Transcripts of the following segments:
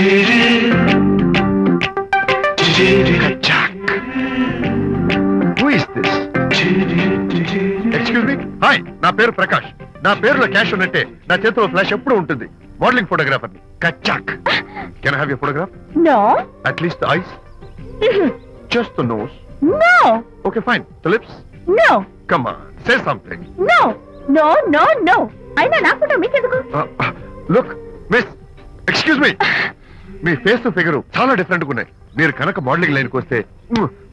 Excuse me. Hi, నా పేరు ప్రకాష్. నా పేరులో క్యాష్ ఉన్నట్టే నా చేతిలో ఫ్లాష్ ఎప్పుడు ఉంటుంది. మోడలింగ్ ఫోటోగ్రాఫర్ కచ్చాక్. Can I have your photograph? No. At least the eyes, just the nose. No. Okay fine. The lips? No. Come on, say something. No. No. No. No. అయినా నా ఫోటో మీకెందుకు? Look miss, excuse me. మీ face figure చాలా different గా ఉన్నాయి. మీరు కనుక modelling లైన్కి వస్తే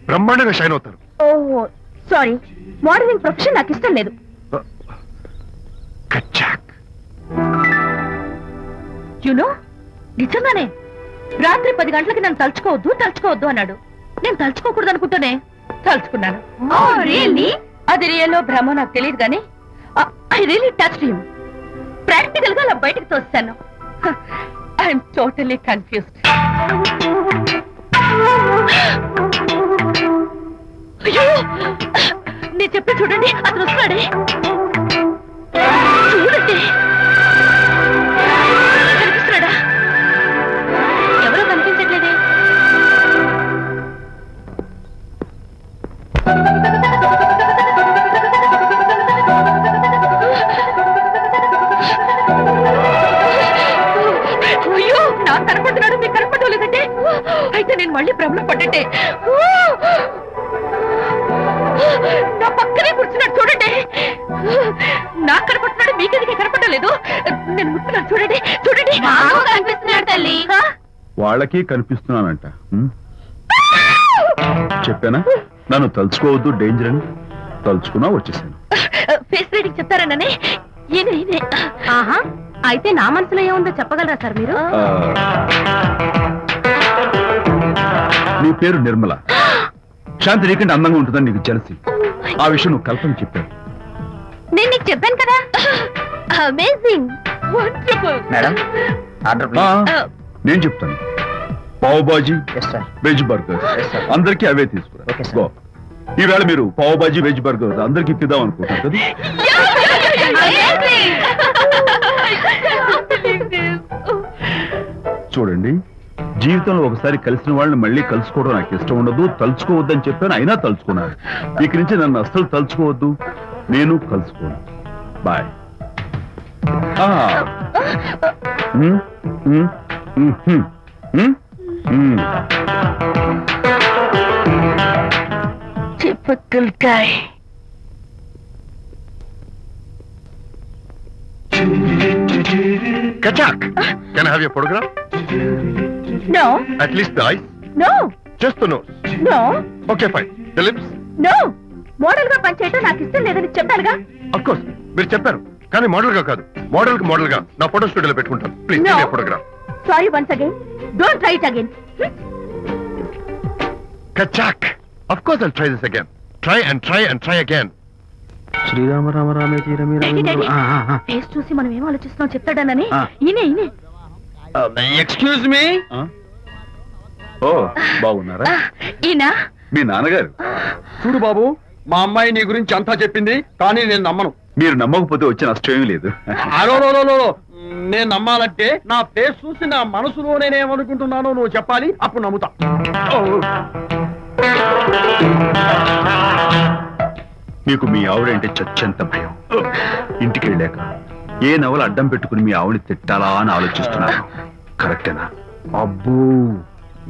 బ్రహ్మాండంగా షైన్ అవుతారు. ఓహో సారీ, మోడలింగ్ ప్రొఫెషన్ నాకు ఇష్టం లేదు. కచ్చాక్. యునో, నిజంగానే రాత్రి 10 గంటలకి నన్ను తలుచుకోవద్దు అన్నాడు. నేను తలుచుకోకూడదు అనుకుంటూనే తలుచుకున్నాను. అది రియల్లో భ్రమ నాకు తెలియదు కానీ I really touched him. Practical గా అలా బయటకు తోస్తాను. I'm totally confused. అయ్యో, నేను చెప్పి చూడండి, అతను వస్తున్నాడే. చూడండి, కనిపిస్తున్నాడా? ఎవరో కనిపించట్లేదే. అయ్యో, నాకు కనపడుతున్నాడు, మీకు కనపడటం లేదంటే అయితే నేను మళ్ళీ భ్రమలో పడ్డంటే. నా పక్కనే కూర్చున్నాడు చూడండి. నాకు కనపడుతున్నాడు, మీకెందుకే కనపడటం లేదు? నేను ముట్టున్నాను చూడండి. కనిపిస్తున్నాడు తల్లి. వాళ్ళకి కనిపిస్తున్నానంట. చెప్పానా నన్ను తలుచుకోవద్దు, డేంజర్ అని. తలుచుకున్నా వచ్చేసాను. ఫేస్ రీడింగ్ చెప్తారననే. ఆహా, అయితే నా మనసులో ఏముందో చెప్పగలరా సార్ మీరు? నీ పేరు నిర్మల. శాంతి నీకంటే అందంగా ఉంటుందని నీకు తెలిసి ఆ విషయం నువ్వు కల్పన చెప్పాను. నేను నీకు చెప్పాను కదా. Amazing, wonderful. మేడం, ఆర్డర్ నేను చెప్తాను. పావ్ బాజీ, వెజ్ బర్గర్, అందరికీ అవే తీసుకురా. ఈవేళ మీరు పావ్ బాజీ, వెజ్ బర్గర్ అందరికి ఇద్దాం అనుకుంటారు కదా. చూడండి, జీవితంలో ఒకసారి కలిసిన వాళ్ళని మళ్ళీ కలుసుకోవడం నాకు ఇష్టం ఉండదు. తలుచుకోవద్దని చెప్పాను, అయినా తలుచుకున్నాను. ఇక నుంచి నన్ను అస్సలు తలుచుకోవద్దు, నేను కలుసుకోను. Bye. Typical guy. Kachak, can I have your photograph? No. At least the eyes? No. Just the nose? No. Okay, fine. The lips? No. Model గా పనిచేయటం నాకు ఇష్టం లేదని చెప్పానుగా. Of course, మీరు చెప్పారు. కానీ మోడల్ గా కాదు, మోడల్ గా నా ఫోటో స్టూడియోలో పెట్టుకుంటాను. Please No. Photograph. Sorry once again. Don't try it again. Kachak. Of course I'll try this again. Try and try and try again. Srirama Rama రామే తీరమి ఫేస్ చూసి మనం ఏం ఆలోచిస్తున్నాం చెప్తాడనని. ఈయనే. Excuse me. ఓ, బాగున్నారా? ఈయన మీ నాన్నగారు. చూడు బాబు, మా అమ్మాయి నీ గురించి అంతా చెప్పింది, కానీ నేను నమ్మను. మీరు నమ్మకపోతే వచ్చే నష్టం ఏమీ లేదు. నేను నమ్మాలంటే నా ఫేస్ చూసి నా మనసులో నేనేమనుకుంటున్నానో నువ్వు చెప్పాలి, అప్పుడు నమ్ముతా. మీకు మీ ఆవిడంటే చచ్చంత భయం. ఇంటికి వెళ్ళాక ఏ నవల అడ్డం పెట్టుకుని మీ ఆవిడని తిట్టాలా అని ఆలోచిస్తున్నాను. కరెక్టేనా? అబ్బో,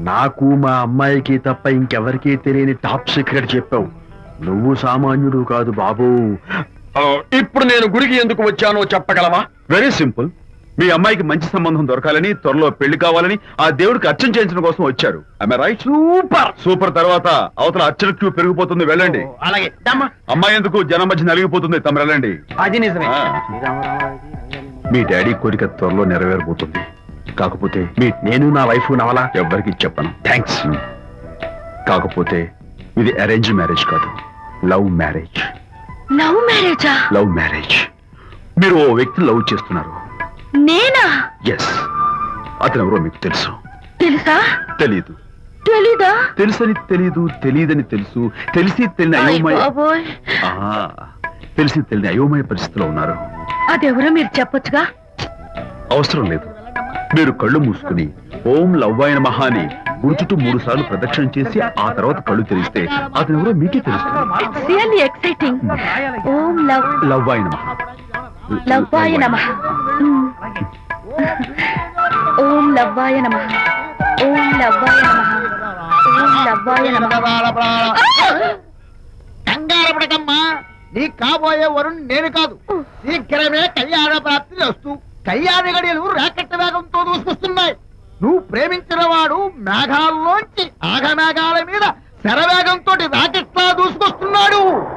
నాకు మా అమ్మాయికి తప్ప ఇంకెవరికీ తెలియని టాప్ సీక్రెట్ చెప్పావు. నువ్వు సామాన్యుడు కాదు బాబు. ఇప్పుడు నేను గుడికి ఎందుకు వచ్చానో చెప్పగలవా? Very simple. మీ అమ్మాయికి మంచి సంబంధం దొరకాలని, త్వరలో పెళ్లి కావాలని ఆ దేవుడికి అర్చన చేయించడం కోసం వచ్చారు. రైట్? సూపర్. తర్వాత అవతల అర్చన క్యూ పెరిగిపోతుంది, వెళ్ళండి. అలాగే. అమ్మాయి ఎందుకు జనం మధ్య నలిగిపోతుంది, తమ వెళ్ళండి. అది నిజమే. మీ డాడీ కోరిక త్వరలో నెరవేరబోతుంది. కాకపోతే నేను నా వైఫ్ నవల ఎవ్వరికి చెప్పను. థ్యాంక్స్. కాకపోతే ఇది అరేంజ్ మ్యారేజ్ కాదు, లవ్ మ్యారేజ్. లవ్ మ్యారేజా? Love marriage. మీరు ఓ వ్యక్తి లవ్ చేస్తున్నారు. నేనా? ఎస్. అతను ఎవరో మీకు తెలుసు. తెలుసా? తెలీదు. తెలీదా? తెలుసని తెలీదు, తెలీదని తెలుసు, తెలిసి తెలియని అయోమయ తెలిసి తెలియని అయోమయ పరిస్థితిలో ఉన్నారు. అదెవరో మీరు చెప్పొచ్చుగా. అవసరం లేదు. మీరు కళ్ళు మూసుకుని ఓం లవ్వాయన మహాని గుర్చుటూ 3 సార్లు ప్రదక్షిణ చేసి ఆ తర్వాత కళ్ళు తెరిస్తే అతను ఎవరో మీకే తెలుస్తుంది. It's really exciting. ఓం లవ్వాయన మహా. లవ్వాయ నమః. ఓం లవ్వాయ నమః. ఓం లవ్వాయ నమః. ఓం లవ్వాయ నమః. కంగారు పడకమ్మా, నీ కాబోయే వరుణ్ నేను కాదు. శీఘ్రమే కళ్యాణ ప్రాప్తి వస్తూ కళ్యాణ గడియలు రాకెట్ వేగంతో దూసుకొస్తున్నాయి. నువ్వు ప్రేమించిన వాడు మేఘాల్లో